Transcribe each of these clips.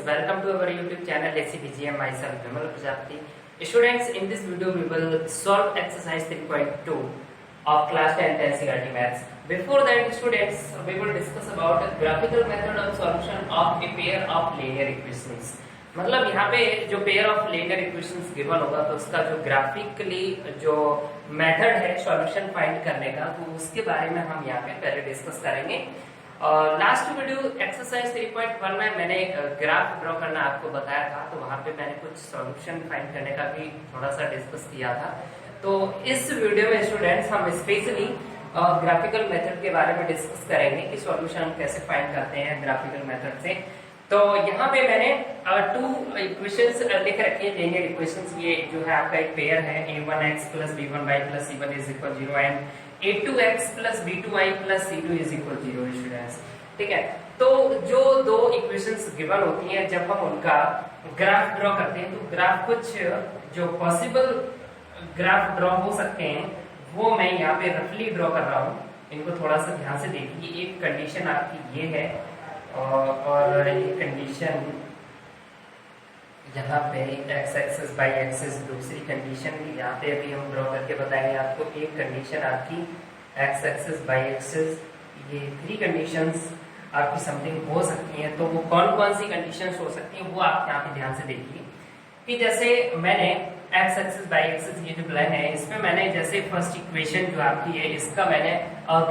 welcome to our YouTube channel SCBGM. Myself Vimal Prajapati. Students, in this video we will solve exercise 3.2 of class 10 NCERT Maths. Before that, students, we will discuss about a graphical method of solution of a pair of linear equations. मतलब यहाँ पे जो pair of linear equations given होगा तो उसका जो graphically जो method है सॉल्यूशन फाइंड करने का, तो उसके बारे में हम यहाँ पे पहले डिस्कस करेंगे। लास्ट वीडियो एक्सरसाइज 3.1 में मैंने ग्राफ ड्रॉ करना आपको बताया था, तो वहां पे मैंने कुछ सॉल्यूशन फाइंड करने का भी थोड़ा सा डिस्कस किया था। तो इस वीडियो में स्टूडेंट्स हम स्पेशली ग्राफिकल मेथड के बारे में डिस्कस करेंगे कि सॉल्यूशन हम कैसे फाइंड करते हैं ग्राफिकल मेथड से। तो यहाँ पे मैंने टू इक्वेशंस लिख रखी है, लीनियर इक्वेशंस। ये जो है आपका एक पेयर है a1x + b1y + c1 = 0 and a2x + b2y + c2 = 0 students. ठीक है, तो जो दो इक्वेशंस गिवन होती हैं, जब हम उनका ग्राफ ड्रॉ करते हैं तो ग्राफ कुछ जो पॉसिबल ग्राफ ड्रॉ हो सकते हैं वो मैं यहाँ पे रफली ड्रॉ कर रहा हूँ। इनको थोड़ा सा ध्यान से देखिए। एक कंडीशन आपकी ये है और ये कंडीशन यहाँ पे x एक्सिस बाई एक्सिस दूसरी कंडीशन यहाँ पे अभी हम ड्रॉ करके बताएंगे आपको। एक कंडीशन आपकी x एक्सिस बाई एक्सिस, ये थ्री कंडीशंस आपकी समथिंग हो सकती हैं। तो वो कौन कौन सी कंडीशंस हो सकती हैं वो आप यहाँ पे ध्यान से देखिए कि जैसे मैंने x एक्सिस बाई एक्सिस ये जो प्लान है, इसमें मैंने जैसे फर्स्ट इक्वेशन जो आपकी है इसका मैंने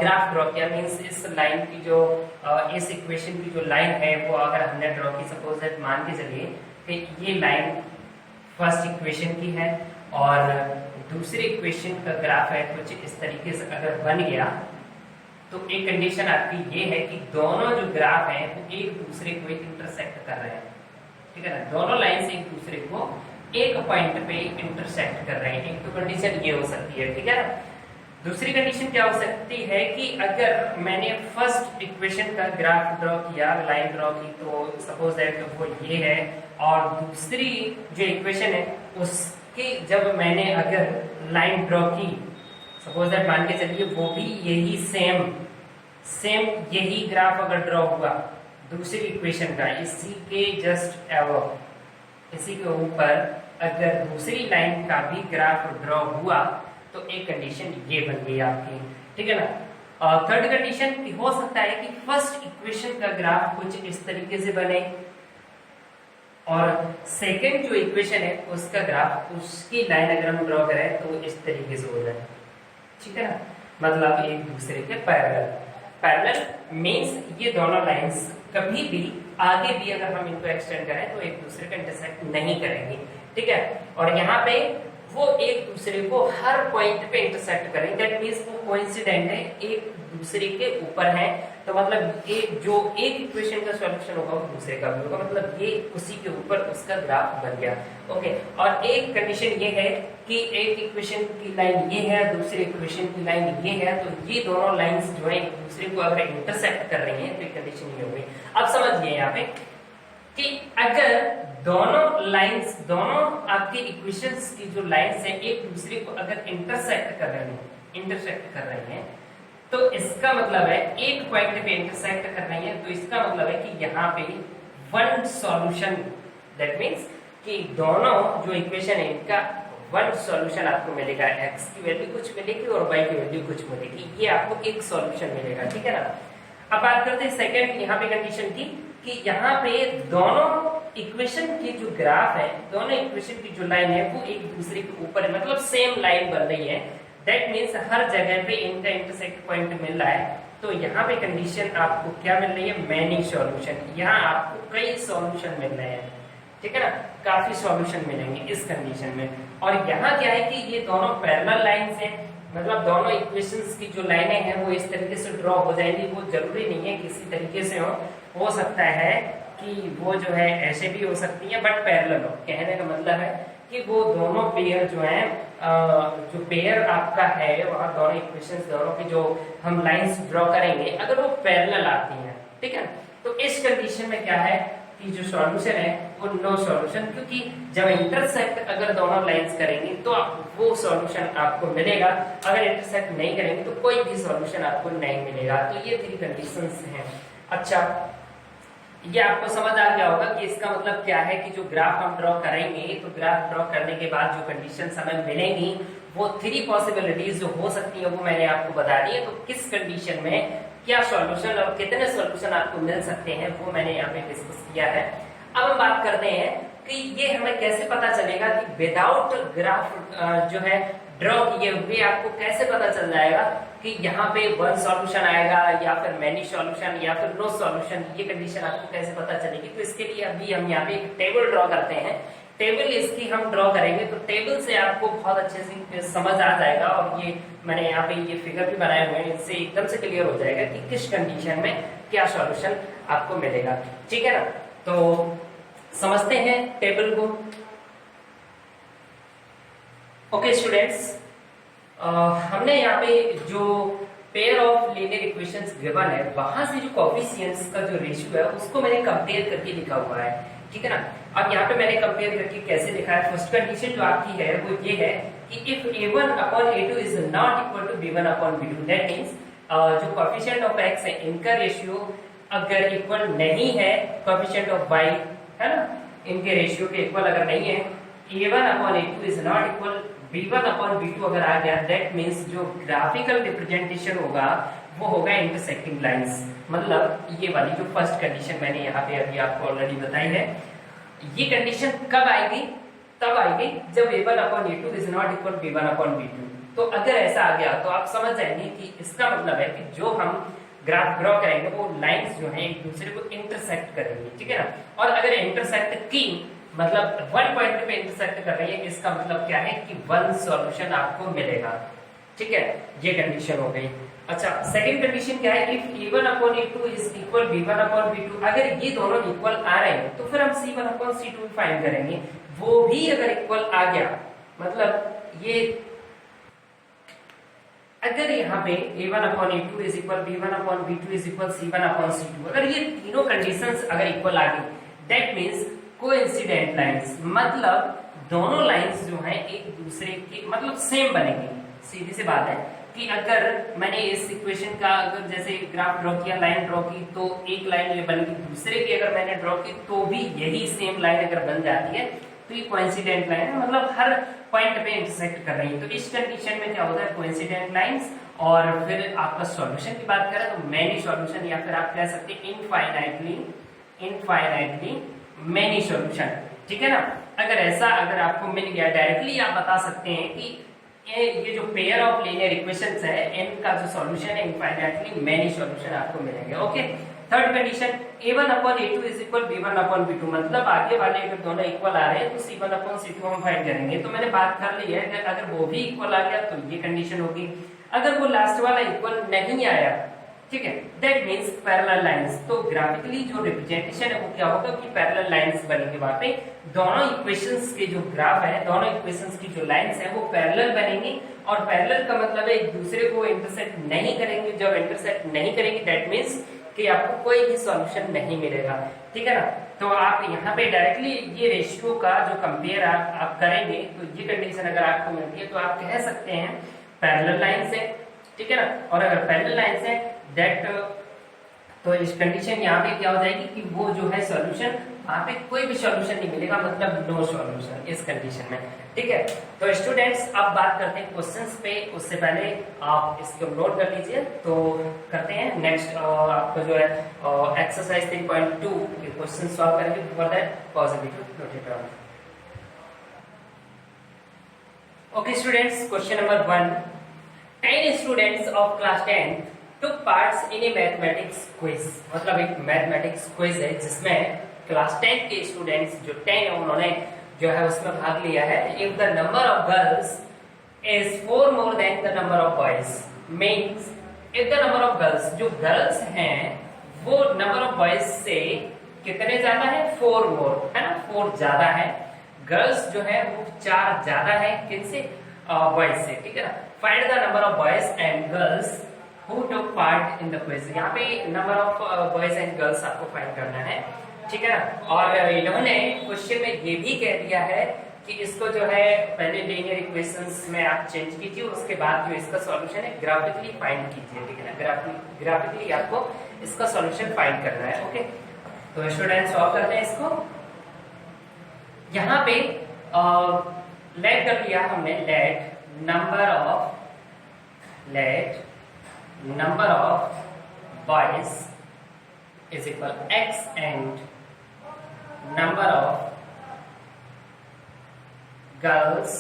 ग्राफ ड्रॉ किया। मींस इस लाइन की जो इस इक्वेशन की जो लाइन है वो अगर हमने ड्रॉ की, सपोज दैट मान के चलिए कि ये लाइन फर्स्ट इक्वेशन की है और दूसरी इक्वेशन का ग्राफ है कुछ इस तरीके से अगर बन गया, तो एक कंडीशन आपकी ये है कि दोनों जो ग्राफ हैं वो एक दूसरे को इंटरसेक्ट कर रहे हैं। ठीक है ना, दोनों लाइंस एक दूसरे को एक पॉइंट पे इंटरसेक्ट कर रहे हैं। एक तो कंडीशन ये हो सकती है, ठीक है ना। दूसरी कंडीशन क्या हो सकती है कि अगर मैंने फर्स्ट इक्वेशन का ग्राफ ड्रॉ किया, लाइन ड्रॉ की, तो सपोज दैट वो ये है, और दूसरी जो इक्वेशन है उसके जब मैंने अगर लाइन ड्रॉ की, सपोज दैट मान के चलिए वो भी यही सेम यही ग्राफ अगर ड्रॉ हुआ दूसरी इक्वेशन का, इसी के जस्ट एबव, इसी के ऊपर अगर दूसरी लाइन का भी ग्राफ ड्रॉ हुआ, तो एक कंडीशन ये बन गई आपकी। ठीक है ना। थर्ड कंडीशन हो सकता है कि फर्स्ट इक्वेशन का ग्राफ कुछ इस तरीके से बने और सेकंड जो इक्वेशन है उसका ग्राफ, उसकी लाइन अगर हम ड्रॉ करें तो इस तरीके से हो जाए। ठीक है ना, मतलब एक दूसरे के पैरेलल मींस ये दोनों लाइंस कभी भी आगे भी अगर हम इनको एक्सटेंड करें तो एक दूसरे का इंटरसेक्ट नहीं करेंगे। ठीक है, और यहाँ पे वो एक दूसरे को हर पॉइंट पे इंटरसेक्ट करेंगे। दैट मींस वो कोइंसिडेंट है, एक दूसरे के ऊपर है। तो मतलब एक इक्वेशन का सॉल्यूशन होगा वो दूसरे का भी होगा, मतलब ये उसी के ऊपर उसका ग्राफ बन गया। ओके, और एक कंडीशन ये है कि एक इक्वेशन की लाइन ये है, दूसरी इक्वेशन की लाइन ये है, तो ये दोनों लाइंस जो है एक दूसरे को अगर इंटरसेक्ट कर रही हैं तो एक कंडीशन ये हो गई। अब समझिए यहाँ पे कि अगर दोनों लाइंस, दोनों आपके इक्वेशंस की जो लाइंस है एक दूसरे को अगर इंटरसेक्ट कर रही हैं, तो इसका मतलब है एक पॉइंट पे इंटरसेक्ट कर रही है, तो इसका मतलब है कि यहाँ पे वन सॉल्यूशन, दैट मींस कि दोनों जो इक्वेशन है इनका वन सॉल्यूशन आपको मिलेगा। x की वैल्यू कुछ मिलेगी और y की वैल्यू कुछ मिलेगी, ये आपको एक सॉल्यूशन मिलेगा। ठीक है ना। अब बात करते हैं सेकंड यहाँ पे कंडीशन की कि यहाँ पे दोनों इक्वेशन की जो ग्राफ है, दोनों इक्वेशन की जो लाइन है वो एक दूसरे के ऊपर है, मतलब सेम लाइन बन रही है। दैट मीन्स हर जगह पे इनका इंटरसेक्ट पॉइंट मिल रहा है। तो यहाँ पे कंडीशन आपको क्या मिल रही है? Many solution. यहाँ आपको कई सॉल्यूशन मिल रहे हैं। ठीक है ना, काफी सॉल्यूशन मिलेंगे इस कंडीशन में। और यहाँ क्या है कि ये दोनों पैरेलल लाइंस हैं, मतलब दोनों इक्वेशंस की जो लाइनें हैं वो इस तरीके से ड्रॉ हो जाएंगी। वो जरूरी नहीं है किसी तरीके से हो सकता है कि वो जो है ऐसे भी हो सकती है, बट पैरेलल हो। कहने का मतलब है कि वो दोनों पेयर जो है, जो पेयर आपका है वहाँ दोनों इक्वेशंस, दोनों की जो हम लाइंस ड्रॉ करेंगे अगर वो पैरेलल आती हैं, ठीक है, तो इस कंडीशन में क्या है कि जो सॉल्यूशन है वो नो सॉल्यूशन, क्योंकि जब इंटरसेक्ट अगर दोनों लाइंस करेंगे तो वो सॉल्यूशन आपको मिलेगा। अगर इंटरसेक्ट नहीं करेंगे तो कोई भी सॉल्यूशन आपको नहीं मिलेगा। तो ये थ्री कंडीशंस हैं। अच्छा, ये आपको समझ आ गया होगा कि इसका मतलब क्या है कि जो ग्राफ हम ड्रॉ करेंगे तो ग्राफ ड्रॉ करने के बाद जो कंडीशंस हमें मिलेंगी वो 3 पॉसिबिलिटीज जो हो सकती है वो मैंने आपको बता दी है। तो किस कंडीशन में क्या सॉल्यूशन और कितने सॉल्यूशन आपको मिल सकते हैं वो मैंने यहाँ पे डिस्कस किया है। अब हम बात करते हैं कि ये हमें कैसे पता चलेगा कि विदाउट ग्राफ जो है ड्रॉ किए हुए आपको कैसे पता चल जाएगा कि यहाँ पे वन सॉल्यूशन आएगा या फिर मैनी सॉल्यूशन या फिर नो सॉल्यूशन, ये कंडीशन आपको कैसे पता चलेगी। तो इसके लिए अभी हम यहाँ पे एक टेबल ड्रॉ करते हैं। टेबल इसकी हम ड्रॉ करेंगे तो टेबल से आपको बहुत अच्छे से समझ आ जाएगा और ये मैंने यहाँ पे ये फिगर भी बनाए हुए हैं, इससे एकदम से क्लियर हो जाएगा कि किस कंडीशन में क्या सॉल्यूशन आपको मिलेगा। ठीक है ना, तो समझते हैं टेबल को। ओके स्टूडेंट्स, हमने यहाँ पे जो pair of linear equations given है वहां से जो कोएफिशिएंट्स का जो रेशियो है उसको मैंने कंपेयर करके लिखा हुआ है। ठीक है ना, अब यहाँ पे मैंने कंपेयर करके कैसे लिखा है। फर्स्ट कंडीशन जो आपकी है वो ये है कि if a1 upon a2 is not equal to b1 upon b2, that means जो कोएफिशिएंट ऑफ x है इनका रेशियो अगर इक्वल नहीं है कोएफिशिएंट ऑफ y, है ना, इनके रेशियो के इक्वल अगर नहीं है, a1 upon a2 is not equal b1 upon b2 अगर आ गया, दैट मींस जो ग्राफिकल रिप्रेजेंटेशन होगा वो होगा इंटरसेक्टिंग लाइंस। मतलब ये वाली जो फर्स्ट कंडीशन मैंने यहाँ पे अभी आपको ऑलरेडी बताई है, ये कंडीशन कब आएगी, तब आएगी जब a1 upon a2 is not equal b1 upon b2। तो अगर ऐसा आ गया तो आप समझ जाएंगे कि इसका मतलब है कि जो हम ग्राफ ड्रॉ करेंगे वो लाइंस जो हैं एक दूसरे को इंटरसेक्ट करेंगी। ठीक है ना, और अगर इंटरसेक्ट की मतलब वन पॉइंट पे इंटरसेक्ट कर रही है, इसका मतलब क्या है कि वन सॉल्यूशन आपको मिलेगा। ठीक है, ये कंडीशन हो गई। अच्छा, सेकंड कंडीशन क्या है, if a1 upon a2 is equal b1 upon b2, अगर ये दोनों इक्वल आ रहे हैं तो फिर हम c1 upon c2 फाइंड करेंगे। वो भी अगर इक्वल आ गया, मतलब ये अगर यहाँ पे a1 upon a2 is equal b1 upon b2 is equal c1 upon c2, अगर ये तीनों कंडीशंस अगर इक्वल आ गई, दैट मींस कोइंसिडेंट लाइंस, मतलब दोनों लाइंस जो हैं एक दूसरे के मतलब सेम बनेंगी। सीधी सी बात है कि अगर मैंने इस इक्वेशन का अगर जैसे ग्राफ ड्रॉ किया, लाइन ड्रॉ की, तो एक लाइन ये बन गई, दूसरे की अगर मैंने ड्रॉ की तो भी यही सेम लाइन अगर बन जाती है तो ये कोइंसिडेंट लाइन है, मतलब हर पॉइंट पे इंटरसेक्ट कर रही है। तो इस कंडीशन में क्या होता है, कोइंसिडेंट लाइंस। और फिर आपका सॉल्यूशन की बात करें तो मैनी सॉल्यूशन, या फिर आप कह सकते हैं इनफाइनाइटली मैनी सॉल्यूशन। ठीक है ना, अगर ऐसा अगर आपको मिल गया डायरेक्टली आप बता सकते हैं कि ये जो पेयर ऑफ लीनियर इक्वेशंस है इनका जो सॉल्यूशन है इनफाइनाइटली मैनी सॉल्यूशन आपको मिलेंगे। Okay, third condition a1 upon a2 is equal b1 upon b2, मतलब आगे वाले अगर दोनों इक्वल आ रहे हैं तो c1 upon c2 हम फाइंड करेंगे। तो मैंने बात कर ली है कि अगर वो भी इक्वल आ गया तो ये कंडीशन होगी। अगर वो लास्ट वाला इक्वल नहीं आया, ठीक है, दैट मींस पैरेलल लाइंस। तो ग्राफिकली जो रिप्रेजेंटेशन है वो क्या होगा कि पैरेलल लाइंस बनेंगे। वहां पे दोनों इक्वेशंस के जो ग्राफ है, दोनों इक्वेशंस की जो लाइंस है वो पैरेलल बनेंगी। और पैरेलल का मतलब है एक दूसरे को इंटरसेक्ट नहीं करेंगे। जब इंटरसेक्ट नहीं करेंगे दैट मींस कि आपको कोई भी सॉल्यूशन नहीं मिलेगा। ठीक है ना, तो आप यहाँ पे डायरेक्टली ये रेशियो का जो कंपेयर आप करेंगे तो ये कंडीशन अगर आपको मिलती है तो आप कह सकते हैं पैरेलल लाइंस है। ठीक है ना, और अगर पैरेलल लाइंस है दैट, तो इस कंडीशन यहाँ पे क्या हो जाएगी कि वो जो है सॉल्यूशन, वहां पे कोई भी सॉल्यूशन नहीं मिलेगा, मतलब नो सॉल्यूशन इस कंडीशन में। ठीक है, तो स्टूडेंट्स अब बात करते हैं क्वेश्चंस पे। उससे पहले आप इसको नोट कर लीजिए। तो करते हैं नेक्स्ट आपका जो है एक्सरसाइज 3.2 के क्वेश्चन सॉल्व करेंगे। Before that pause the video, note it down. Okay students, question number 1, 10 students of class 10 took parts in a mathematics quiz, मतलब एक मैथमेटिक्स क्विज है जिसमें क्लास 10 के स्टूडेंट्स जो 10 है उन्होंने जो है उसमें भाग लिया है। If the number of girls is 4 more than the number of boys, means if the number of girls, जो गर्ल्स हैं वो नंबर ऑफ बॉयज से कितने ज्यादा है, 4 मोर, है ना, 4 ज्यादा है। गर्ल्स जो है वो 4 ज्यादा है किनसे, बॉयज से। ठीक है ना, find the number of boys and girls who took part in the quiz। यहाँ पे number of boys and girls आपको फाइंड करना है। ठीक है ना, और इन्होंने क्वेश्चन में ये भी कह दिया है कि इसको जो है पहले लीनियर इक्वेशंस में आप चेंज कीजिए, उसके बाद जो इसका सॉल्यूशन है ग्राफिकली फाइंड कीजिए। ठीक है ना, ग्राफिकली आपको इसका सॉल्यूशन फाइंड करना है। ओके, तो स्टूडेंट सॉल्व करते हैं इसको। यहाँ पे लेट कर दिया हमने, let number of boys is equal X and number of girls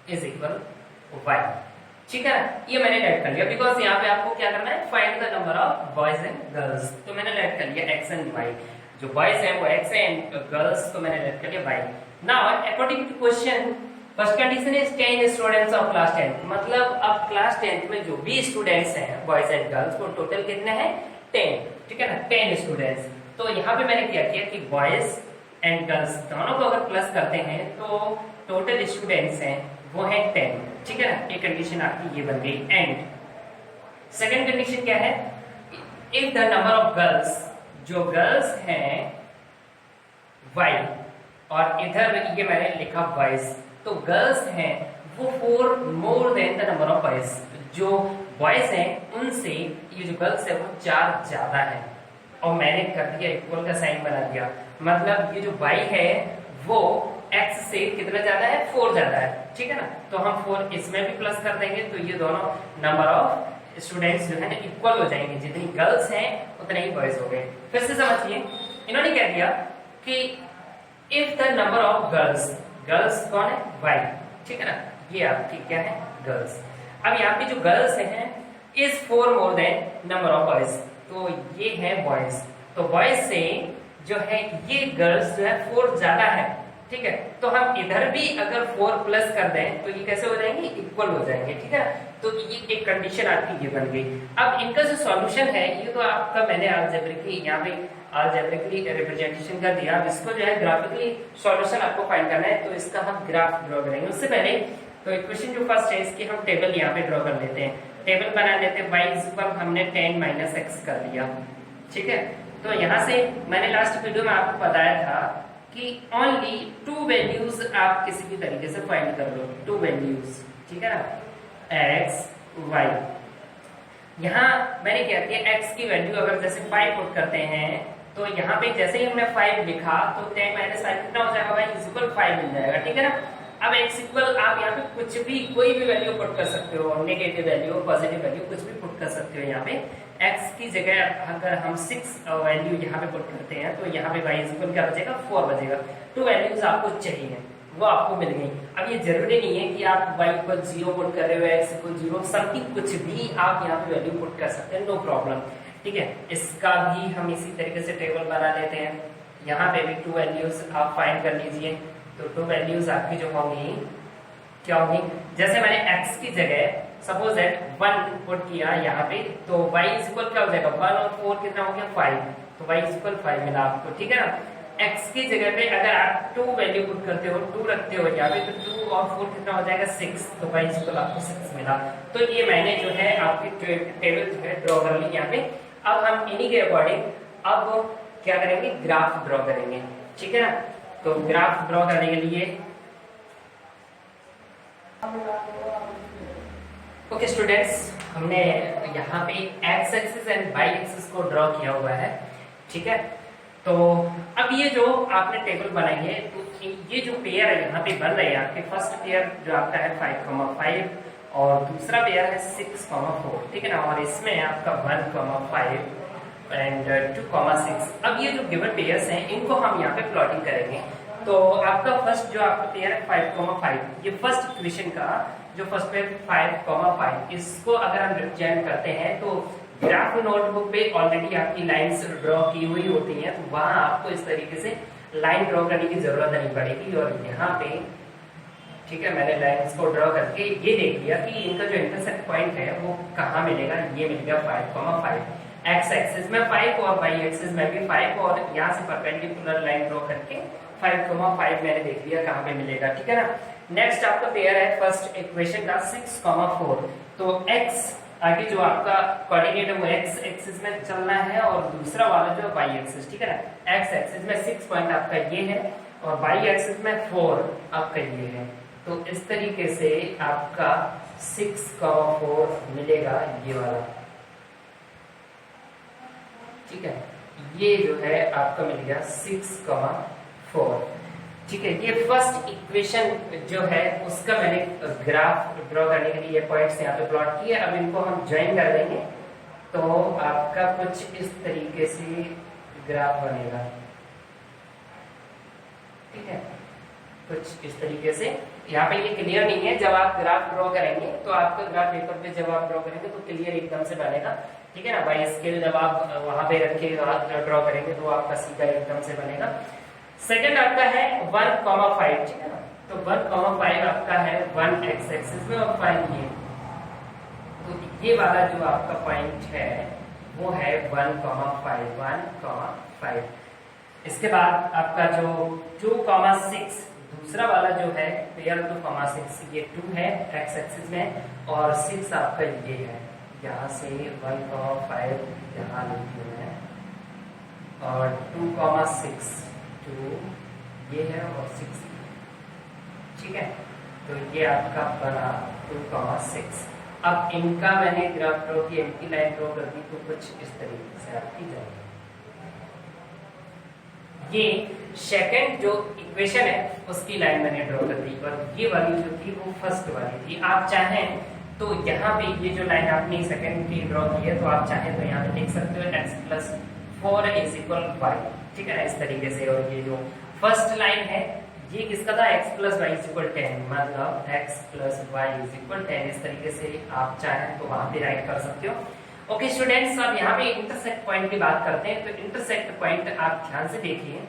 is equal Y. ठीक है ना, ये मैंने लेट कर लिया बिकॉज यहाँ पे आपको क्या करना है, find the number of boys and girls. तो मैंने लेट कर लिया एक्स एंड वाई, जो बॉयज है वो एक्स है एंड गर्ल्स को मैंने लेट कर लिया Y. Now according to question, first condition is 10 students of class 10, मतलब अब क्लास 10 में जो भी स्टूडेंट्स हैं बॉयज एंड गर्ल्स वो टोटल कितने हैं, 10। ठीक है ना, 10 स्टूडेंट्स। तो यहाँ पे मैंने क्या किया कि बॉयज एंड गर्ल्स दोनों को अगर प्लस करते हैं तो टोटल स्टूडेंट्स हैं वो है 10। ठीक है ना, एक कंडीशन आपकी ये बन गई। एंड सेकंड कंडीशन क्या है, if the number of girls, जो गर्ल्स हैं वाई, और इधर ये मैंने लिखा बॉयज, तो गर्ल्स हैं वो 4 more than the number of boys, जो बॉयज हैं उनसे ये जो गर्ल्स है वो 4 ज्यादा है। और मैंने कर दिया इक्वल का साइन बना दिया, मतलब ये जो वाई है वो x से कितना ज्यादा है, 4 ज्यादा है। ठीक है ना, तो हम 4 इसमें भी प्लस कर देंगे तो ये दोनों नंबर ऑफ स्टूडेंट्स जो है ना इक्वल हो जाएंगे, जितनी गर्ल्स हैं उतने ही बॉयज हो गए। फिर से समझिए, इन्होंने क्या दिया कि if the number of girls, girls कौन है, वाई। ठीक है ना, ये आपकी क्या है, गर्ल्स। अब यहाँ पे जो गर्ल्स हैं is 4 more than number of boys, तो ये है बॉयज। तो बॉयज से जो है ये गर्ल्स जो है 4 ज्यादा है। ठीक है, तो हम इधर भी अगर 4 प्लस कर दें तो ये कैसे हो जाएंगे, इक्वल हो जाएंगे। ठीक है, तो ये एक कंडीशन आपकी ये बन गई। अब इनका जो सॉल्यूशन है ये तो आपका मैंने अलजेब्रिकली यहाँ पे अलजेब्रिकली रिप्रेजेंटेशन कर दिया। अब इसको जो है ग्राफिकली सॉल्यूशन आपको फाइंड करना है, तो इसका हम ग्राफ ड्रॉ करेंगे। उससे पहले तो इक्वेशन जो फर्स्ट है इसकी हम टेबल यहाँ पे ड्रॉ कर लेते हैं। टेबल बना लेते हैं, y इक्वल हमने 10 - x कर दिया। ठीक है, तो यहाँ से मैंने लास्ट वीडियो में आपको बताया था कि ओनली 2 वैल्यूज आप किसी भी तरीके से फाइंड कर लो, 2 वैल्यूज। ठीक है ना, x y। यहाँ मैंने क्या किया, x की वैल्यू अगर जैसे 5 पुट करते हैं तो यहाँ पे जैसे ही हमने 5 लिखा तो 10 - 5 कितना हो जाएगा, y इक्वल 5 मिल जाएगा। ठीक है ना, अब x इक्वल आप यहाँ पे कुछ भी कोई भी वैल्यू पुट कर सकते हो, नेगेटिव वैल्यू पॉजिटिव वैल्यू कुछ भी पुट कर सकते हो। यहाँ पे x की जगह अगर हम 6 वैल्यू यहाँ पे पुट करते हैं तो यहाँ पे y इक्वल क्या बचेगा, 4 बचेगा। 2 वैल्यूज आपको चाहिए, वो आपको मिल गई। अब ये जरूरी नहीं है कि आप y इक्वल 0 पुट कर रहे हो, x इक्वल 0, समथिंग कुछ भी आप यहाँ पे वैल्यू पुट कर सकते हैं, नो प्रॉब्लम। ठीक है, इसका भी हम इसी तरीके से टेबल बना लेते हैं। यहाँ पे भी 2 वैल्यूज आप फाइंड कर लीजिए। तो 2 वैल्यूज आपकी जो होंगी क्या होगी, जैसे मैंने x की जगह सपोज दैट 1 पुट किया यहाँ पे, तो y इक्वल क्या हो जाएगा, 1 और 4 कितना हो गया, 5, तो y इक्वल 5 मिला आपको। ठीक है ना, x की जगह पे अगर आप 2 वैल्यू पुट करते हो, 2 रखते हो यहाँ पे, तो 2 और 4 कितना हो जाएगा, 6, तो y इक्वल आपको 6 मिला। तो ये मैंने जो है आपकी टेबल जो है ड्रॉ कर ली यहाँ पे। अब हम इन्हीं के अकॉर्डिंग अब क्या करेंगे, ग्राफ ड्रॉ करेंगे। ठीक है ना, तो ग्राफ ड्रॉ करने के लिए ओके स्टूडेंट्स, हमने यहाँ पे x axis and y axis को ड्रॉ किया हुआ है। ठीक है, तो अब ये जो आपने टेबल बनाई है, तो ये जो पेयर है यहाँ पे बन रहे हैं आपके, फर्स्ट पेयर जो आपका है 5,5 और दूसरा पेयर है 6,4। ठीक है ना, और इसमें आपका 1,5 एंड 2,6। अब ये जो गिवन पेयर्स हैं इनको हम यहाँ पे प्लॉटिंग करेंगे। तो आपका फर्स्ट जो आपका पेयर है 5,5, ये फर्स्ट इक्वेशन का जो फर्स्ट पेयर 5,5, इसको अगर हम रिप्रेजेंट करते हैं तो ग्राफ नोटबुक पे ऑलरेडी आपकी लाइंस ड्रॉ की हुई होती हैं, तो वहां आपको इस तरीके से लाइन ड्रॉ करने की जरूरत नहीं पड़ेगी। और यहाँ पे ठीक है, मैंने लाइंस को ड्रॉ करके ये देख लिया कि इनका जो इंटरसेक्ट पॉइंट है वो कहाँ मिलेगा, ये मिल गया 5,5। एक्स एक्सिस में 5 और वाई एक्सिस में भी 5, और यहाँ से परपेंडिकुलर लाइन ड्रॉ करके 5,5 मैंने देख लिया कहाँ पे मिलेगा। ठीक है ना, नेक्स्ट आपका पेयर है फर्स्ट इक्वेशन का 6,4। तो x आगे जो आपका कोऑर्डिनेट है वो x एक्सिस में चलना है, और दूसरा वाला जो y एक्सिस। ठीक है ना, x एक्सिस में 6 पॉइंट आपका ये है और y एक्सिस में 4 आपका ये है। तो इस तरीके से आपका 6,4 मिलेगा ये वाला। ठीक है, ये जो है आपका मिल गया 6,4। ठीक है, ये फर्स्ट इक्वेशन जो है उसका मैंने ग्राफ ड्रॉ करने के लिए पॉइंट्स यहाँ पे प्लॉट किए। अब इनको हम ज्वाइन कर देंगे तो आपका कुछ इस तरीके से ग्राफ बनेगा। ठीक है, कुछ इस तरीके से। यहाँ पे ये क्लियर नहीं है, जब आप ग्राफ ड्रॉ करेंगे तो आपका ग्राफ पेपर पे जब आप ड्रॉ करेंगे तो क्लियर एकदम से बनेगा। ठीक है ना, बाई स्केल जब आप वहां पे रख के ड्रॉ करेंगे तो आपका सीधा एकदम से बनेगा। सेकंड आपका है 1,5। ठीक है ना, तो 1,5 आपका है 1 एक्स एक्सिस में और 5 ये, तो ये वाला जो आपका पॉइंट है वो है 1,5। इसके बाद आपका जो 2,6 दूसरा वाला जो है पेयर 2,6, ये 2 है एक्स एक्सिस में और 6 आपका ये है। यहाँ से 1,5 यहाँ लिखी है और 2,6 2 ये है और 6। ठीक है, तो ये आपका बना 2,6। अब इनका मैंने ग्राफ ड्रॉ की, इनकी लाइन ड्रॉ कर दी तो कुछ इस तरीके से आपकी जाएगी। ये सेकंड जो इक्वेशन है उसकी लाइन मैंने ड्रॉ कर दी और ये वाली जो थी वो फर्स्ट वाली थी। आप चाहें तो यहाँ पे ये जो लाइन आपने सेकंड की ड्रॉ की है तो आप चाहें तो यहाँ पे लिख सकते हो x+4 = y। ठीक है ना, इस तरीके से। और ये जो फर्स्ट लाइन है ये किसका था, x+y = 10, मतलब x+y = 10। इस तरीके से आप चाहें तो वहां पे राइट कर सकते हो। ओके स्टूडेंट्स, अब यहाँ पे इंटरसेक्ट पॉइंट की बात करते हैं। तो इंटरसेक्ट पॉइंट आप ध्यान से देखिए,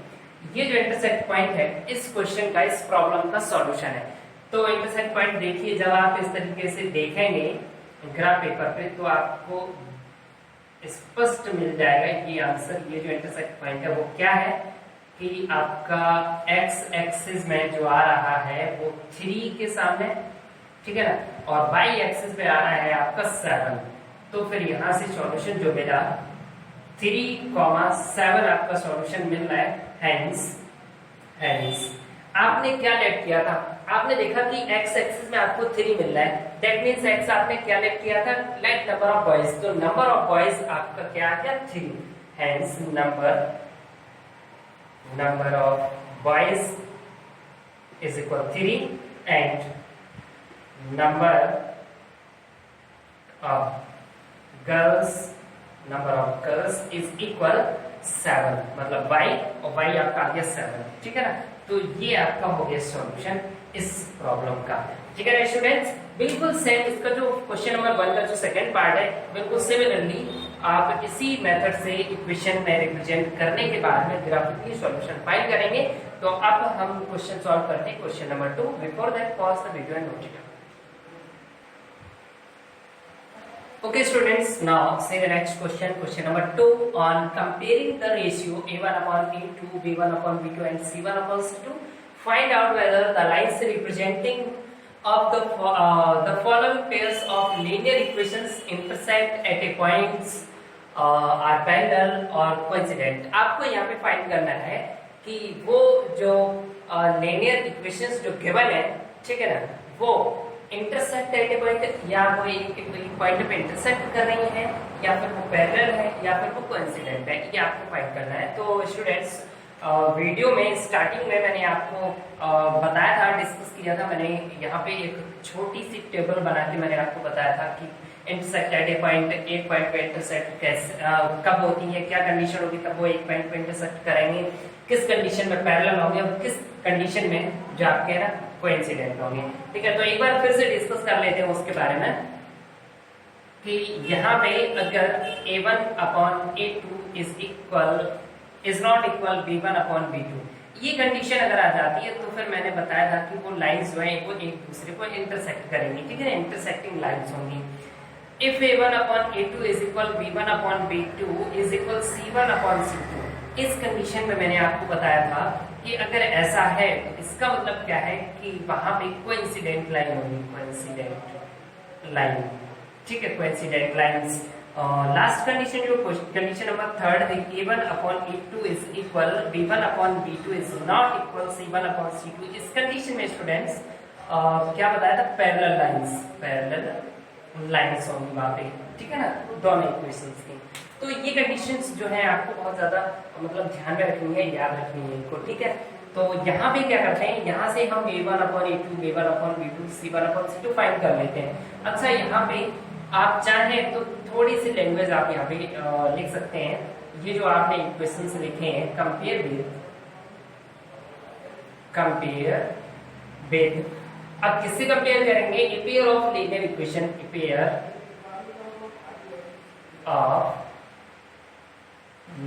ये जो इंटरसेक्ट पॉइंट है इस क्वेश्चन का, इस प्रॉब्लम का सॉल्यूशन है। तो इंटरसेक्ट पॉइंट देखिए, जब आप इस तरीके से देखेंगे ग्राफ पेपर पे तो आपको स्पष्ट मिल जाएगा ये आंसर। ये जो इंटरसेक्ट पॉइंट है वो क्या है कि आपका एक्स एक्सिस में जो आ रहा है वो 3 के सामने, ठीक है ना, और वाई एक्सिस पे आ रहा है आपका 7। तो फिर यहां से सॉल्यूशन जो मिला 3,7 आपका सॉल्यूशन मिल रहा है। हेंस आपने क्या लेट किया था, आपने देखा कि एक्स एक्सिस में आपको 3 मिल रहा है, दैट मींस एक्स आपने क्या लेट किया था, लेट नंबर ऑफ बॉयज। तो नंबर ऑफ बॉयज आपका क्या आ गया, 3। Hence number of boys is equal 3 and number of girls is equal 7, मतलब y और y आपका आ गया 7। ठीक है ना, तो ये आपका हो गया सॉल्यूशन इस प्रॉब्लम का। ठीक है ना स्टूडेंट्स, बिल्कुल सेम इसका जो क्वेश्चन नंबर 1 का जो सेकंड पार्ट है बिल्कुल सिमिलरली आप इसी मेथड से इक्वेशन में रिप्रेजेंट करने के बाद में ग्राफिकली सॉल्यूशन फाइंड करेंगे। तो अब हम क्वेश्चन सॉल्व करते हैं, question number 2। Before that pause the video and note it. Okay students, now say the next question, question number 2 on comparing the ratio a1/a2, b1/b2 and c1/c2. Find out whether the lines representing of the following pairs of linear equations intersect at a points are parallel or coincident। आपको यहाँ पे find करना है कि वो जो linear equations जो given है, ठीक है ना, वो इंटरसेक्ट एट ए पॉइंट, या वो एक पॉइंट पे इंटरसेक्ट कर रही है, या फिर वो पैरेलल है, या फिर वो कोइंसिडेंट है। ये आपको फाइंड करना है। तो स्टूडेंट्स, वीडियो में स्टार्टिंग में मैंने आपको बताया था, डिस्कस किया था मैंने, यहाँ पे एक छोटी सी टेबल बना के मैंने आपको बताया था कि इंटरसेक्ट एट ए पॉइंट, एक पॉइंट पे इंटरसेक्ट कैसे कब होती है, क्या कंडीशन होगी तब वो एक पॉइंट पे इंटरसेक्ट करेंगे, किस कंडीशन में पैरेलल होंगे और किस कंडीशन में जो आपके ना कोइंसिडेंट होंगे। ठीक है, तो एक बार फिर से डिस्कस कर लेते हैं उसके बारे में कि यहाँ पे अगर a1/a2 is not equal b1/b2, ये कंडीशन अगर आ जाती है तो फिर मैंने बताया था कि वो लाइंस जो है वो एक दूसरे को इंटरसेक्ट करेंगी। ठीक है, इंटरसेक्टिंग लाइंस होंगी। If a1/a2 is equal b1/b2 is equal c1/c2, इस कंडीशन में मैंने आपको बताया था कि अगर ऐसा है तो इसका मतलब क्या है कि वहां पे कोइंसिडेंट लाइन होगी, कोइंसिडेंट लाइन। ठीक है, कोइंसिडेंट लाइंस। लास्ट कंडीशन जो कंडीशन नंबर 3 थी, a1/a2 is equal b1/b2 is not equal c1/c2, इस कंडीशन में स्टूडेंट्स क्या बताया था, पैरेलल लाइंस होंगी वहां पे। ठीक है ना, दोनों इक्वेशंस की। तो ये कंडीशंस जो है आपको बहुत ज्यादा मतलब ध्यान में रखनी है, याद रखनी है इनको, ठीक है। तो यहाँ पे क्या करते हैं, यहाँ से हम a1/a2, b1/b2, c1/c2 फाइंड कर लेते हैं। अच्छा यहाँ पे आप चाहें तो थोड़ी सी लैंग्वेज आप यहाँ पे लिख सकते हैं। ये जो आपने इक्वेशंस लिखे हैं, कंपेयर विद, अब किससे कंपेयर करेंगे, a pair of linear equation, a pair of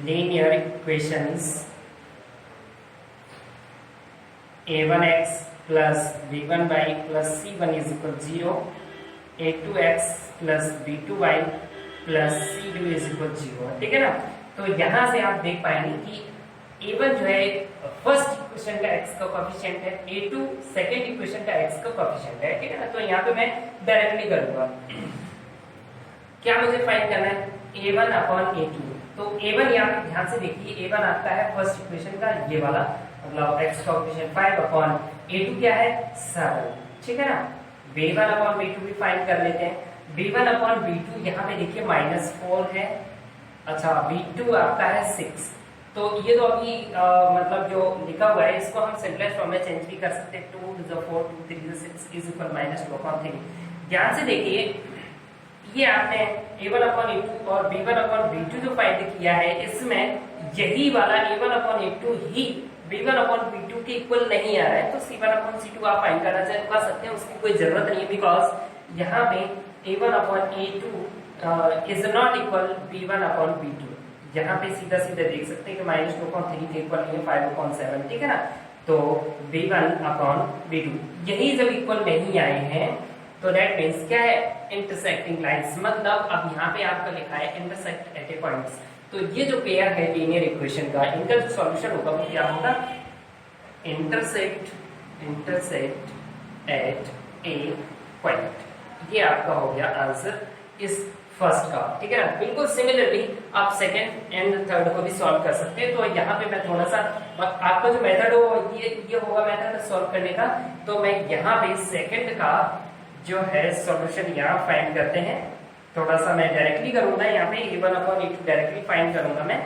linear equations a1x plus b1y plus c1 is equal 0, a2x plus b2y plus c2 is equal 0, ठीक है ना। तो यहां से आप देख पाएंगे कि a1 जो है फर्स्ट इक्वेशन का x का कोएफिशिएंट है, a2 सेकंड इक्वेशन का x का कोएफिशिएंट है, ठीक है ना। तो यहाँ पे मैं डायरेक्टली करूंगा, क्या मुझे फाइंड करना है, a1/a2। तो a1 यहाँ पे ध्यान से देखिए, a1 आता है फर्स्ट इक्वेशन का ये वाला, मतलब x का कोएफिशिएंट 5/a2 क्या है 7, ठीक है ना। b1/b2 भी फाइंड कर लेते हैं। b1/b2 यहाँ पे देखिए -4 है, अच्छा b2 आता है 6। तो ये तो अभी मतलब जो लिखा हुआ है इसको हम सिंपलेस्ट फॉर्म में चेंज भी कर सकते हैं, 2 to the 4 2 3 to the 6 is equal -2/3। ध्यान से देखिए, ये आपने a1/a2 और b1/b2 जो फाइंड किया है, इसमें यही वाला a1/a2 ही b1/b2 के इक्वल नहीं आ रहा है, तो c1/c2 आप फाइंड करना कर सकते हैं, उसकी कोई जरूरत नहीं है, बिकॉज यहाँ पे a1/a2 is not equal b1/b2। यहाँ पे सीधा सीधा देख सकते हैं कि -2/3 के इक्वल नहीं है 5/7, ठीक है ना। तो b1/b2 यही जब इक्वल नहीं आए हैं तो दैट मींस क्या है, इंटरसेक्टिंग लाइंस, मतलब अब यहाँ पे आपका लिखा है इंटरसेक्ट एट ए पॉइंट्स। तो ये जो पेयर है लीनियर इक्वेशन का, इनका जो सॉल्यूशन होगा वो क्या होगा, इंटरसेक्ट एट ए पॉइंट। ये आपका हो गया आंसर इस फर्स्ट का, ठीक है ना। बिल्कुल सिमिलरली आप सेकंड एंड थर्ड को भी सॉल्व कर सकते हैं। तो यहाँ पे मैं थोड़ा सा आपका जो मेथड हो ये होगा मेथड सॉल्व करने का। तो मैं यहाँ पे सेकंड का जो है सॉल्यूशन यहाँ फाइंड करते हैं, थोड़ा सा मैं डायरेक्टली करूंगा, यहाँ पे a1/a2 डायरेक्टली फाइंड करूंगा मैं,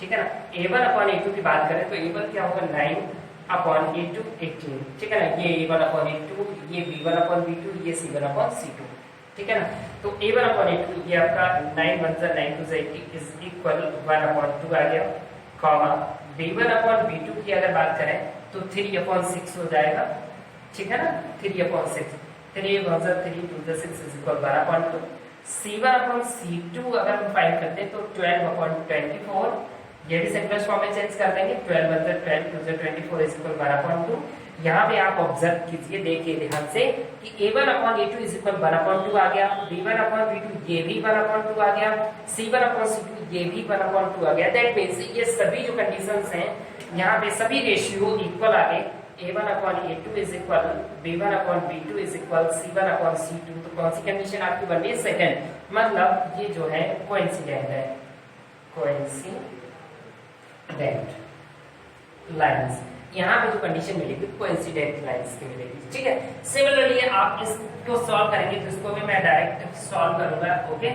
ठीक है ना। a1/a2 की बात करें तो a1 क्या होगा 9/a2 18, ठीक है ना। ये a1/a2, ये b1/b2, ये c1/c2, ठीक है ना। तो a1/a2 ये आपका 9 1 9 2 80 इज इक्वल 1/2 आ गया, कॉमा b1/b2 की अगर बात करें तो 3/6 हो जाएगा, ठीक है ना। 3/6, 3 1 3 2 6 इज इक्वल 12/2। c1/c2 अगर हम फाइंड करते हैं तो 12/24, ये भी सिंपलेस्ट फॉर्म में चेंज कर देंगे, 12 1 12 2 24 इज इक्वल 12/2। यहाँ पे आप ऑब्जर्व कीजिए, देखिए ध्यान से कि a1/a2 इज इक्वल 12/2 आ गया, b1/b2 ये भी 12/2 आ गया, c1/c2 ये भी 12/2 आ गया। दैट मींस ये सभी जो कंडीशंस हैं यहाँ पे सभी रेशियो इक्वल आ गए। a1/a2 is equal b1/b2 is equal c1/c2। तो कौन सी कंडीशन आपकी बन रही है, सेकंड, मतलब ये जो है कोइंसिडेंट है, कोइंसिडेंट लाइंस। यहाँ पे जो कंडीशन मिलेगी कोइंसिडेंट लाइंस की मिलेगी, ठीक है। सिमिलरली आप इसको सॉल्व करेंगे तो इसको भी मैं डायरेक्ट सॉल्व करूंगा, ओके।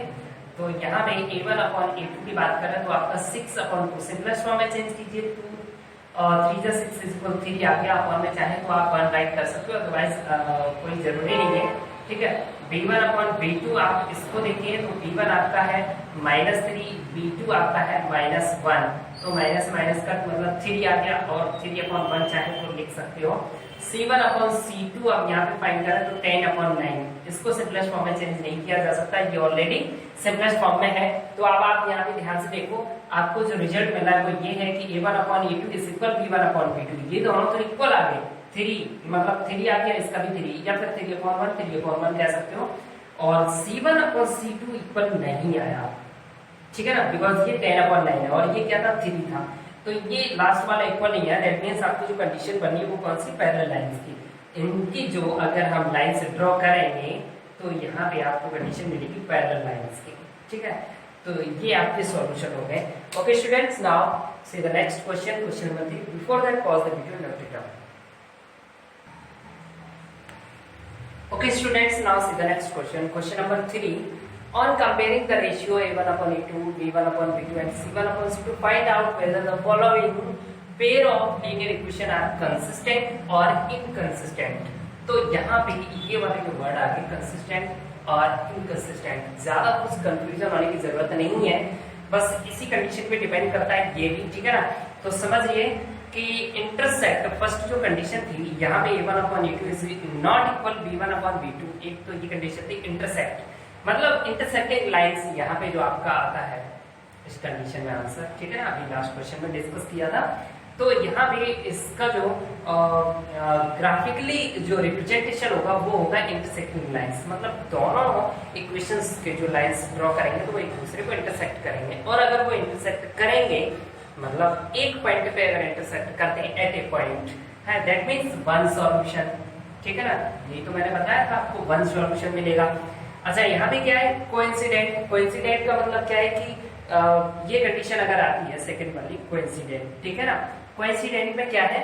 तो यहाँ पे a1/a2 की बात करें तो आपका 6/2 सिंपलेस्ट फॉर्म में चेंज कीजिए, 2 3 6 इज इक्वल 3 आ गया। अपॉन में चाहे तो आप 1 राइट कर सकते हो, अदरवाइज कोई जरूरी नहीं है, ठीक है। b1/b2 आप इसको देखिए तो b1 आपका है -3, b2 आपका है -1, तो माइनस माइनस का मतलब 3 आ गया, और 3/1 चाहे तो लिख सकते हो। c1/c2 अब यहाँ पे फाइंड करें तो 10/9, इसको सिंपलेस्ट फॉर्म में चेंज नहीं किया जा सकता, ये ऑलरेडी सिंपलेस्ट फॉर्म में है। तो अब आप यहाँ पे ध्यान से देखो, आपको जो रिजल्ट मिला है वो ये है कि a1/a2 इज इक्वल b1/b2, ये दोनों तो इक्वल आ गए, 3 मतलब 3 आ गया, इसका भी 3, या फिर 3/1 कह सकते हो। और c1/c2 इक्वल नहीं आया, ठीक है ना, बिकॉज ये 10/9 है और ये क्या था 3 था, तो ये लास्ट वाला इक्वल नहीं है। दैट मींस आपको जो कंडीशन बनी है वो कौन सी, पैरेलल लाइंस की। इनकी जो अगर हम लाइंस ड्रॉ करेंगे तो यहाँ पे आपको कंडीशन मिलेगी पैरेलल लाइंस की, ठीक है। तो ये आपके सॉल्यूशन हो गए। Okay students, now see the next question, question number 3। Before that pause the video, note it down. Okay students, now see the next question, question number 3। On comparing the ratio a1/a2, b1/b2 and c1/c2, find out whether the following pair of linear equation are consistent or inconsistent। तो यहाँ पे ये वाला जो word आ गया consistent और inconsistent, ज्यादा कुछ कंफ्यूजन होने की जरूरत नहीं है, बस इसी कंडीशन पे डिपेंड करता है ये भी, ठीक है ना। तो समझिए कि इंटरसेक्ट फर्स्ट जो कंडीशन थी यहाँ पे a1/a2 is not equal b1/b2, एक तो ये कंडीशन थी इंटरसेक्ट, मतलब इंटरसेक्टिंग लाइंस यहाँ पे जो आपका आता है इस कंडीशन में आंसर, ठीक है ना, अभी लास्ट क्वेश्चन में डिस्कस किया था। तो यहाँ पे इसका जो ग्राफिकली जो रिप्रेजेंटेशन होगा वो होगा इंटरसेक्टिंग लाइंस, मतलब दोनों इक्वेशंस के जो लाइंस ड्रॉ करेंगे तो वो एक दूसरे को इंटरसेक्ट करेंगे, और अगर वो इंटरसेक्ट करेंगे मतलब एक पॉइंट पे अगर इंटरसेक्ट करते हैं एट ए पॉइंट है, दैट मींस वन सॉल्यूशन, ठीक है ना, यही तो मैंने बताया था आपको, वन सॉल्यूशन मिलेगा। अच्छा यहाँ पे क्या है, कोइंसिडेंट, कोइंसिडेंट का मतलब क्या है कि ये कंडीशन अगर आती है सेकंड वाली कोइंसिडेंट, ठीक है ना, कोइंसिडेंट में क्या है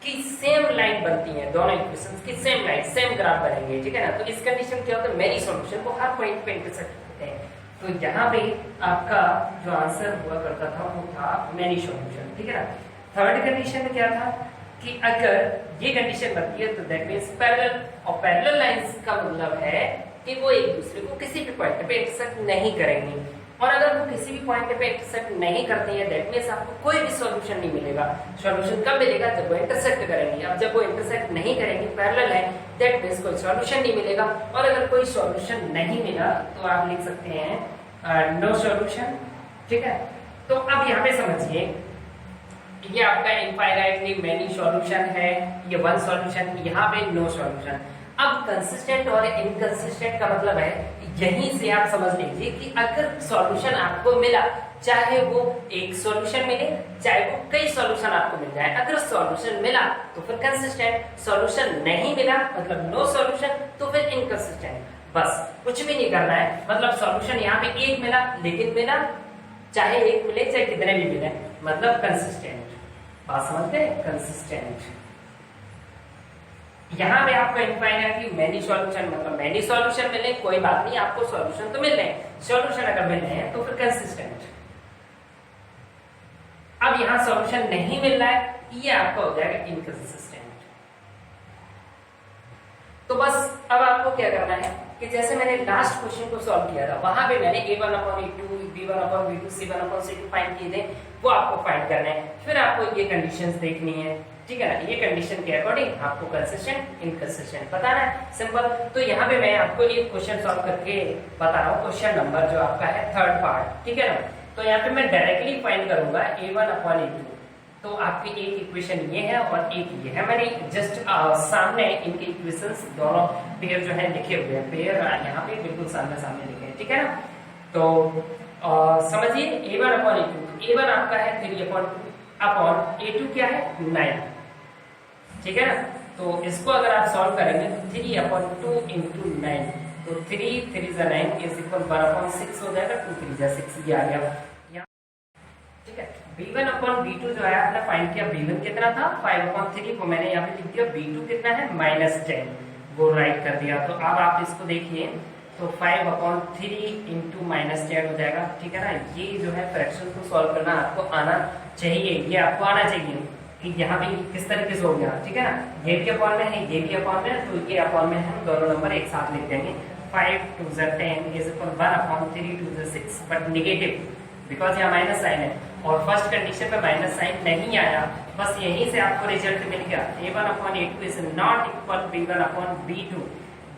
कि सेम लाइन बनती है, दोनों इक्वेशंस की सेम लाइन, सेम ग्राफ बनेंगे, ठीक है ना। तो इस कंडीशन क्या होता है, मेनी सॉल्यूशन वो हर पॉइंट पे इंटरसेक्ट होते हैं, तो यहाँ पे आपका जो आंसर हुआ करता था वो था मेनी सॉल्यूशन, ठीक है ना। थर्ड कंडीशन में क्या था कि अगर ये कंडीशन बनती है तो दैट मींस पैरेलल, और पैरेलल लाइंस का मतलब है कि वो एक दूसरे को किसी भी पॉइंट पे इंटरसेक्ट नहीं करेंगी, और अगर वो किसी भी पॉइंट पे इंटरसेक्ट नहीं करती है दैट मींस आपको कोई भी सॉल्यूशन नहीं मिलेगा। सॉल्यूशन कब मिलेगा, जब वो इंटरसेक्ट करेंगी। अब जब वो इंटरसेक्ट नहीं करेंगी, पैरेलल है, दैट मींस कोई सॉल्यूशन नहीं मिलेगा, और अगर कोई सॉल्यूशन नहीं मिला तो आप लिख सकते हैं नो सॉल्यूशन, ठीक है। तो अब यहाँ पे समझिए ये आपका इनफाइनाइटली मेनी सॉल्यूशन है, ये वन सॉल्यूशन, यहाँ पे नो सॉल्यूशन। अब कंसिस्टेंट और इनकंसिस्टेंट का मतलब है, यहीं से आप समझ लीजिए कि अगर सॉल्यूशन आपको मिला, चाहे वो एक सॉल्यूशन मिले चाहे वो कई सॉल्यूशन आपको मिल जाए, अगर सॉल्यूशन मिला तो फिर कंसिस्टेंट, सॉल्यूशन नहीं मिला मतलब नो सॉल्यूशन तो फिर इनकंसिस्टेंट। बस कुछ भी नहीं करना है, मतलब सॉल्यूशन यहाँ पे एक मिला, लेकिन मिला चाहे एक मिले चाहे कितने भी मिले, मतलब कंसिस्टेंट। बात समझते हैं, कंसिस्टेंट। यहाँ पे आपको इनफाइनाइटली मेनी सॉल्यूशन, मतलब मेनी सॉल्यूशन मिले कोई बात नहीं, आपको सॉल्यूशन तो मिल रहे हैं, सॉल्यूशन अगर मिल रहे हैं तो फिर कंसिस्टेंट। अब यहाँ सॉल्यूशन नहीं मिल रहा है, ये आपका हो जाएगा इनकंसिस्टेंट। तो बस अब आपको क्या करना है कि जैसे मैंने लास्ट क्वेश्चन को सॉल्व किया था, वहां पे मैंने a1/a2, b1/b2, c1/c2 फाइंड किए थे, वो आपको फाइंड करना है। फिर आपको ये कंडीशंस देखनी है, ठीक है ना, ये कंडीशन के अकॉर्डिंग आपको कंसिस्टेंट इनकंसिस्टेंट बताना है, सिंपल। तो यहाँ पे मैं आपको एक क्वेश्चन सॉल्व करके बता रहा हूँ, क्वेश्चन नंबर जो आपका है थर्ड पार्ट, ठीक है ना। तो यहाँ पे मैं डायरेक्टली फाइंड करूंगा a1/a2, तो आपकी एक इक्वेशन ये है और एक ये है, मैंने जस्ट सामने इनके इक्वेशंस दोनों पेयर जो है लिखे हुए हैं, पेयर यहाँ पे बिल्कुल सामने सामने लिखे हैं, ठीक है ना। तो समझिए a1/a2, a1 आपका है 3/2 a2 क्या है 9, ठीक है ना। तो इसको अगर आप सॉल्व करेंगे तो 3/2 × 9, तो 3 3 9 इज इक्वल 1/6 हो जाएगा, 2 3 6 ये आ गया, ठीक है। b1/b2 जो है आपने फाइंड किया, b1 कितना था 5/3 को मैंने यहाँ पे लिख दिया, b2 कितना है -10, वो राइट कर दिया। तो अब आप इसको देखिए तो 5/3 × -10 हो जाएगा, ठीक है ना। ये जो है फ्रैक्शन को सॉल्व करना आपको आना चाहिए, ये आपको आना चाहिए कि यहाँ पे किस तरीके से हो गया, ठीक है ना। ये भी अपॉन में है, ये भी अपॉन में है, तो ये अपॉन में हम दोनों नंबर एक साथ लिख देंगे। 5 2 10 is equal 1/3 2 6, but negative because यहाँ माइनस साइन है, और फर्स्ट कंडीशन में माइनस साइन नहीं आया, बस यहीं से आपको रिजल्ट मिल गया a1/a2 is not equal b1/b2।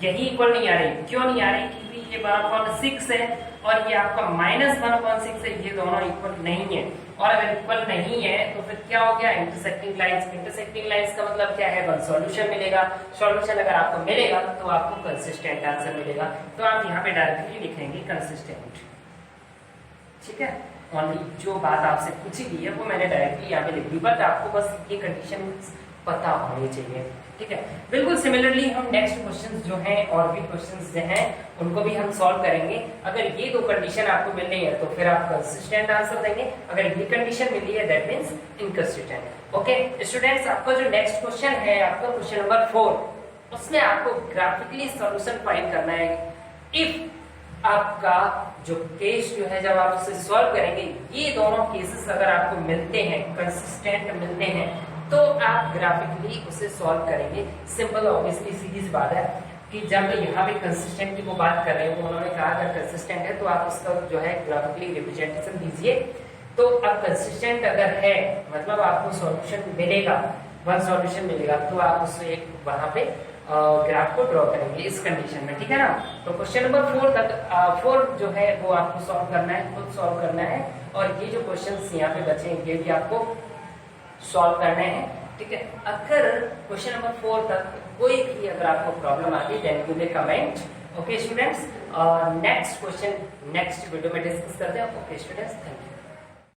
यही इक्वल नहीं आ रही, क्यों नहीं आ रही, क्योंकि ये 1/6 है और ये आपका -1/6 है, ये दोनों इक्वल नहीं है। और अगर इक्वल नहीं है तो फिर क्या हो गया, इंटरसेक्टिंग लाइंस। इंटरसेक्टिंग लाइंस का मतलब क्या है, वन सॉल्यूशन मिलेगा, सॉल्यूशन अगर आपको मिलेगा तो आपको कंसिस्टेंट आंसर मिलेगा। तो आप यहाँ पे डायरेक्टली लिखेंगे कंसिस्टेंट, ठीक है। ओनली जो बात आपसे पूछी गई है वो मैंने डायरेक्टली यहाँ पे लिख दी, बट आपको बस ये कंडीशन पता होनी चाहिए, ठीक है। बिल्कुल सिमिलरली हम नेक्स्ट क्वेश्चंस जो हैं और भी क्वेश्चंस जो हैं उनको भी हम सॉल्व करेंगे। अगर ये दो कंडीशन आपको मिल रही है तो फिर आप कंसिस्टेंट आंसर देंगे, अगर ये कंडीशन मिली है that means inconsistent. Okay students, आपका जो नेक्स्ट क्वेश्चन है आपका क्वेश्चन नंबर 4, उसमें आपको ग्राफिकली सॉल्यूशन फाइंड करना है। इफ आपका जो केस जो है जब आप उसे सॉल्व करेंगे, ये दोनों केसेस अगर आपको मिलते हैं, कंसिस्टेंट मिलते हैं, तो आप ग्राफिकली उसे सॉल्व करेंगे। सिंपल ऑब्वियसली सीधी सी बात है कि जब यहाँ पे कंसिस्टेंट की वो बात कर रहे हैं, तो उन्होंने कहा अगर कंसिस्टेंट है तो आप उसका जो है ग्राफिकली रिप्रेजेंटेशन दीजिए। तो अब कंसिस्टेंट अगर है मतलब आपको सॉल्यूशन मिलेगा, वन सॉल्यूशन मिलेगा, तो आप उससे एक वहां पे ग्राफ को ड्रॉ करेंगे इस कंडीशन में, ठीक है ना। तो क्वेश्चन नंबर 4 तक 4 जो है वो आपको सॉल्व करना है, खुद सॉल्व करना है, और ये जो क्वेश्चंस यहाँ पे बचे हैं ये भी आपको सॉल्व करने हैं, ठीक है। अगर क्वेश्चन नंबर 4 तक कोई भी अगर आपको प्रॉब्लम आती है then you may comment. Okay students, next question next video में डिस्कस करते हैं। Okay students, thank you.